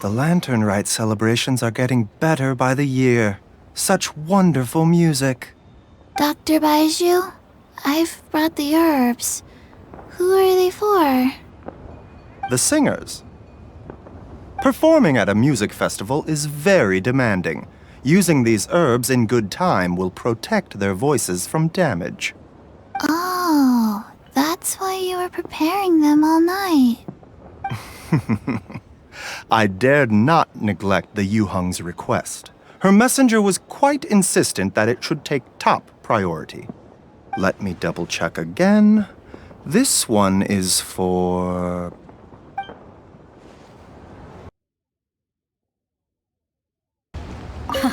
The Lantern Rite celebrations are getting better by the year. Such wonderful music. Dr. Baizhu, I've brought the herbs. Who are they for? The singers. Performing at a music festival is very demanding. Using these herbs in good time will protect their voices from damage. Oh, that's why you were preparing them all night. I dared not neglect the Yuheng's request. Her messenger was quite insistent that it should take top priority. Let me double-check again. This one is for...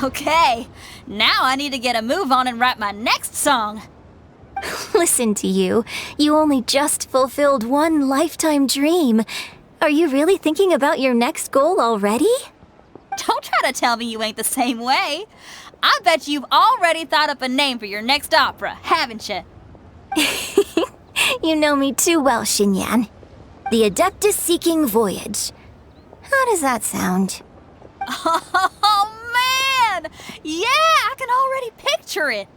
Okay, now I need to get a move on and write my next song. Listen to you. You only just fulfilled one lifetime dream. Are you really thinking about your next goal already? Don't try to tell me you ain't the same way. I bet you've already thought up a name for your next opera, haven't you? You know me too well, Xinyan. The Adeptus-Seeking Voyage. How does that sound? Oh, man! Yeah, I can already picture it.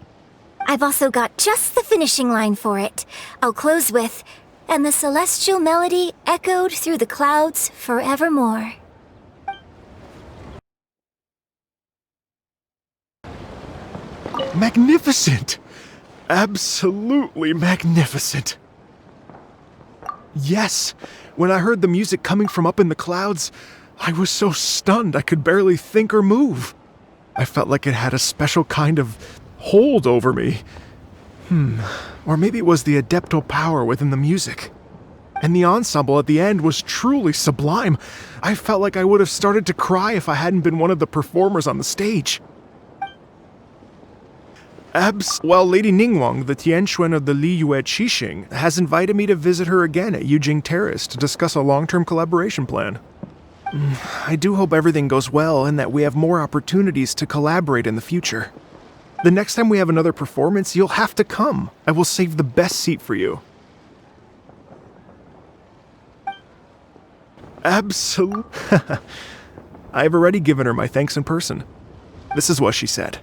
I've also got just the finishing line for it. I'll close with, "And the celestial melody echoed through the clouds forevermore." Magnificent! Absolutely magnificent! Yes, when I heard the music coming from up in the clouds, I was so stunned I could barely think or move. I felt like it had a special kind of hold over me. Or maybe it was the adeptal power within the music. And the ensemble at the end was truly sublime. I felt like I would have started to cry if I hadn't been one of the performers on the stage. Well, Lady Ningguang, the Tianquan of the Liyue Qixing, has invited me to visit her again at Yujing Terrace to discuss a long-term collaboration plan. I do hope everything goes well and that we have more opportunities to collaborate in the future. The next time we have another performance, you'll have to come. I will save the best seat for you. Absolutely. I have already given her my thanks in person. This is what she said.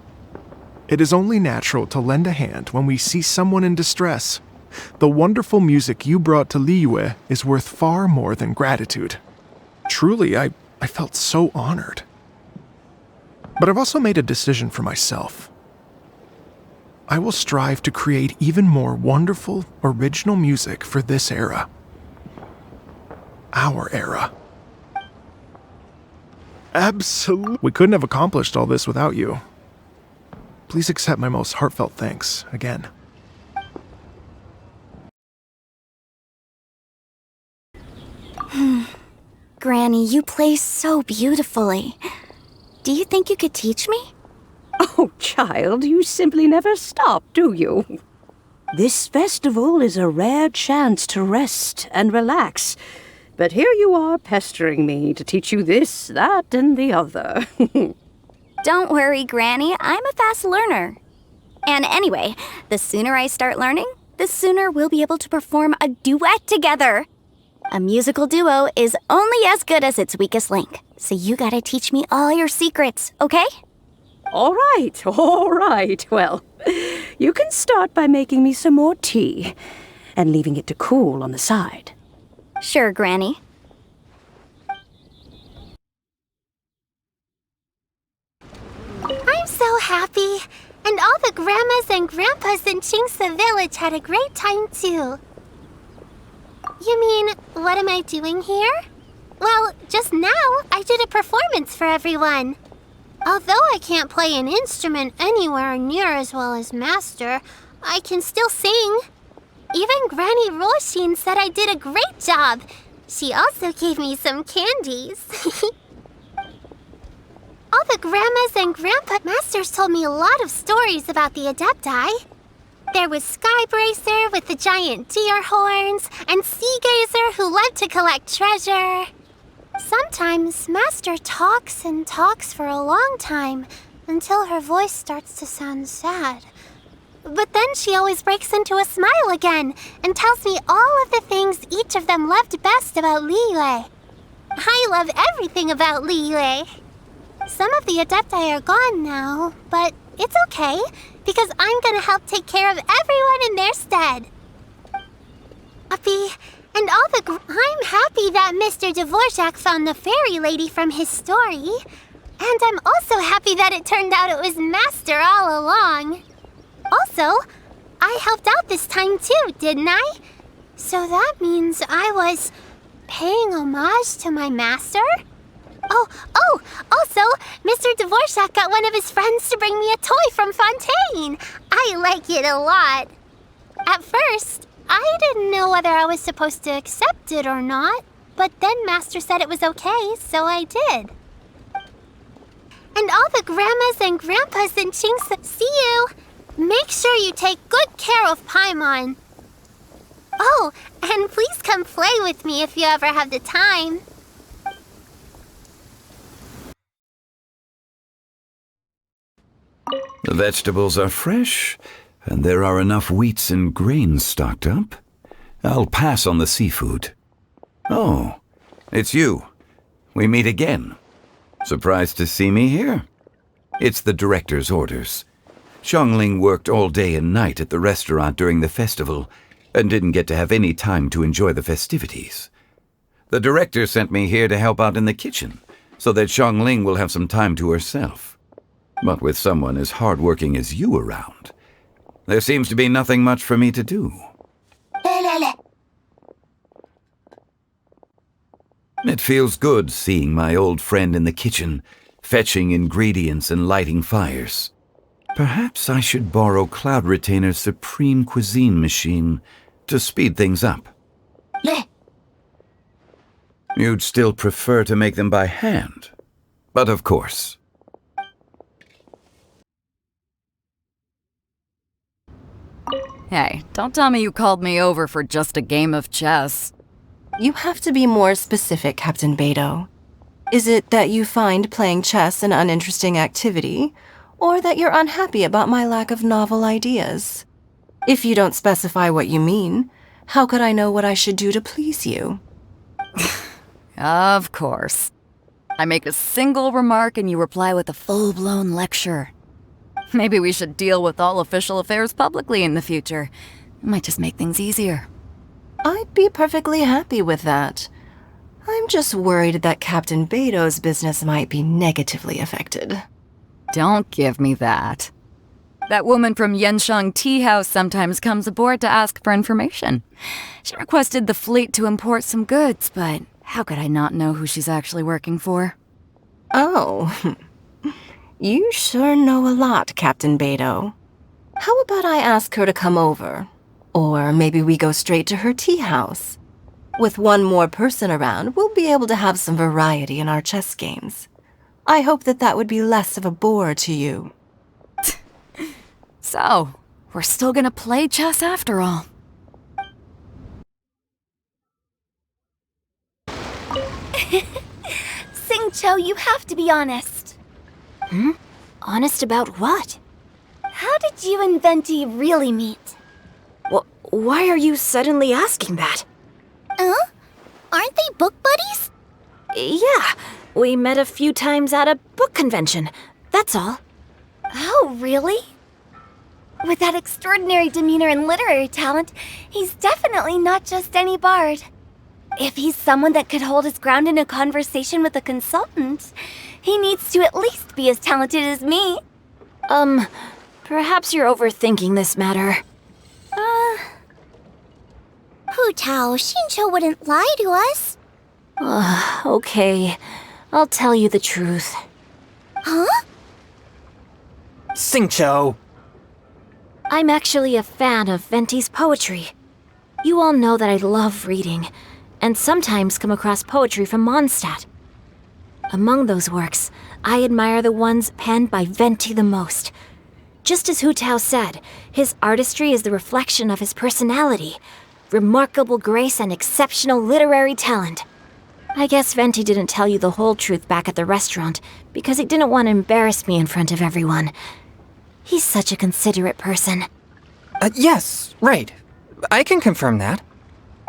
"It is only natural to lend a hand when we see someone in distress. The wonderful music you brought to Liyue is worth far more than gratitude." Truly, I felt so honored. But I've also made a decision for myself. I will strive to create even more wonderful, original music for this era. Our era. Absolutely. We couldn't have accomplished all this without you. Please accept my most heartfelt thanks again. Granny, you play so beautifully. Do you think you could teach me? Oh, child, you simply never stop, do you? This festival is a rare chance to rest and relax. But here you are pestering me to teach you this, that, and the other. Don't worry, Granny. I'm a fast learner. And anyway, the sooner I start learning, the sooner we'll be able to perform a duet together. A musical duo is only as good as its weakest link. So you gotta teach me all your secrets, okay? All right. Well, you can start by making me some more tea and leaving it to cool on the side. Sure, Granny. I'm so happy. And all the grandmas and grandpas in Qingce village had a great time too. You mean, what am I doing here? Well, just now I did a performance for everyone. Although I can't play an instrument anywhere near as well as Master, I can still sing. Even Granny Roshin said I did a great job. She also gave me some candies. All the grandmas and grandpa masters told me a lot of stories about the Adepti. There was Skybracer with the giant deer horns, and Sea Gazer who loved to collect treasure. Sometimes Master talks and talks for a long time, until her voice starts to sound sad. But then she always breaks into a smile again, and tells me all of the things each of them loved best about Liyue. I love everything about Liyue. Some of the Adepti are gone now, but it's okay, because I'm gonna help take care of everyone in their stead. Uppy, and all the I'm happy that Mr. Dvorak found the fairy lady from his story. And I'm also happy that it turned out it was Master all along. Also, I helped out this time too, didn't I? So that means I was paying homage to my master? Also, Mr. Dvorak got one of his friends to bring me a toy from Fontaine. I like it a lot. At first, I didn't know whether I was supposed to accept it or not, but then Master said it was okay, so I did. And all the grandmas and grandpas in Qingce, see you! Make sure you take good care of Paimon. Oh, and please come play with me if you ever have the time. The vegetables are fresh, and there are enough wheats and grains stocked up. I'll pass on the seafood. Oh, it's you. We meet again. Surprised to see me here? It's the director's orders. Xiangling worked all day and night at the restaurant during the festival and didn't get to have any time to enjoy the festivities. The director sent me here to help out in the kitchen so that Xiangling will have some time to herself. But with someone as hardworking as you around, there seems to be nothing much for me to do. It feels good seeing my old friend in the kitchen, fetching ingredients and lighting fires. Perhaps I should borrow Cloud Retainer's Supreme Cuisine machine to speed things up. You'd still prefer to make them by hand, but of course. Hey, don't tell me you called me over for just a game of chess. You have to be more specific, Captain Beidou. Is it that you find playing chess an uninteresting activity, or that you're unhappy about my lack of novel ideas? If you don't specify what you mean, how could I know what I should do to please you? Of course. I make a single remark and you reply with a full-blown lecture. Maybe we should deal with all official affairs publicly in the future. It might just make things easier. I'd be perfectly happy with that. I'm just worried that Captain Beidou's business might be negatively affected. Don't give me that. That woman from Yansheng Tea House sometimes comes aboard to ask for information. She requested the fleet to import some goods, but how could I not know who she's actually working for? Oh, you sure know a lot, Captain Beidou. How about I ask her to come over? Or maybe we go straight to her tea house. With one more person around, we'll be able to have some variety in our chess games. I hope that would be less of a bore to you. So, we're still gonna play chess after all. Xingqiu, you have to be honest. Honest about what? How did you and Venti really meet? Why are you suddenly asking that? Aren't they book buddies? Yeah, we met a few times at a book convention. That's all. Oh, really? With that extraordinary demeanor and literary talent, he's definitely not just any bard. If he's someone that could hold his ground in a conversation with a consultant, he needs to at least be as talented as me. Perhaps you're overthinking this matter. Hu Tao, Xingqiu wouldn't lie to us. Okay. I'll tell you the truth. Huh? Xingqiu! I'm actually a fan of Venti's poetry. You all know that I love reading, and sometimes come across poetry from Mondstadt. Among those works, I admire the ones penned by Venti the most. Just as Hu Tao said, his artistry is the reflection of his personality, remarkable grace and exceptional literary talent. I guess Venti didn't tell you the whole truth back at the restaurant because he didn't want to embarrass me in front of everyone. He's such a considerate person. Yes, right. I can confirm that.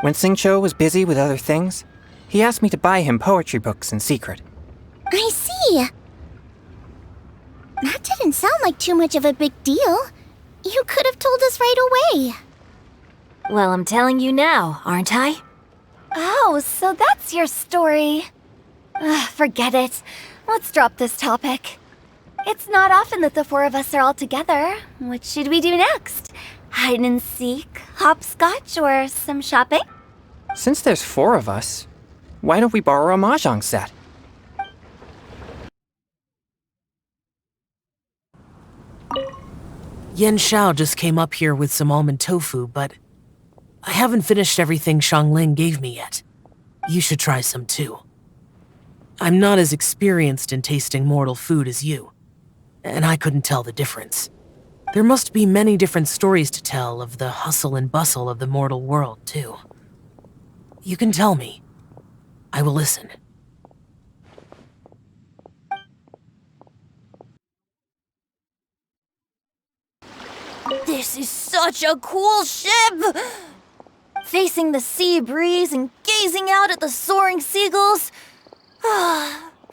When Xingqiu was busy with other things, He asked me to buy him poetry books in secret. I see. That didn't sound like too much of a big deal. You could have told us right away. Well, I'm telling you now, aren't I? Oh, so that's your story. Forget it. Let's drop this topic. It's not often that the four of us are all together. What should we do next? Hide and seek, hopscotch, or some shopping? Since there's 4 of us, why don't we borrow a mahjong set? Xiao just came up here with some almond tofu, but I haven't finished everything Xiangling gave me yet. You should try some too. I'm not as experienced in tasting mortal food as you, and I couldn't tell the difference. There must be many different stories to tell of the hustle and bustle of the mortal world, too. You can tell me. I will listen. This is such a cool ship! Facing the sea breeze and gazing out at the soaring seagulls,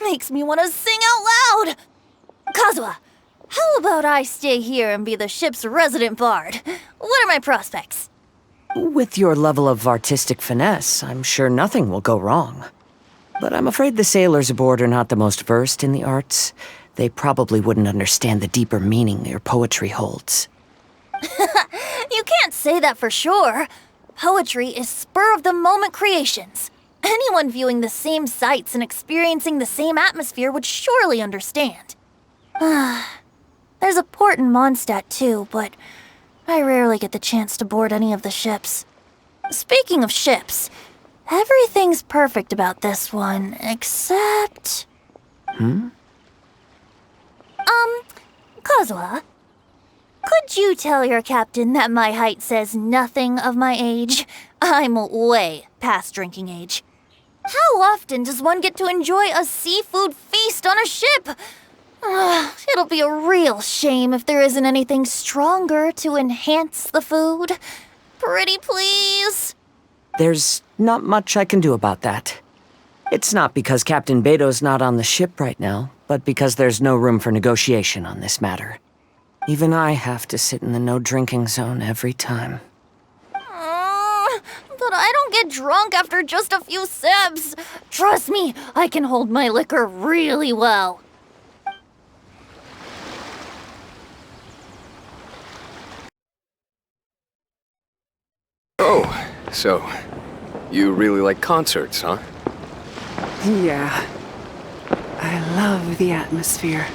makes me want to sing out loud! Kazuha, how about I stay here and be the ship's resident bard? What are my prospects? With your level of artistic finesse, I'm sure nothing will go wrong. But I'm afraid the sailors aboard are not the most versed in the arts. They probably wouldn't understand the deeper meaning your poetry holds. You can't say that for sure. Poetry is spur-of-the-moment creations. Anyone viewing the same sights and experiencing the same atmosphere would surely understand. There's a port in Mondstadt too, but I rarely get the chance to board any of the ships. Speaking of ships, everything's perfect about this one, except... Kazuha, could you tell your captain that my height says nothing of my age? I'm way past drinking age. How often does one get to enjoy a seafood feast on a ship? It'll be a real shame if there isn't anything stronger to enhance the food. Pretty please? There's not much I can do about that. It's not because Captain Beidou's not on the ship right now, but because there's no room for negotiation on this matter. Even I have to sit in the no-drinking zone every time. But I don't get drunk after just a few sips. Trust me, I can hold my liquor really well. Oh, so you really like concerts, huh? Yeah. I love the atmosphere.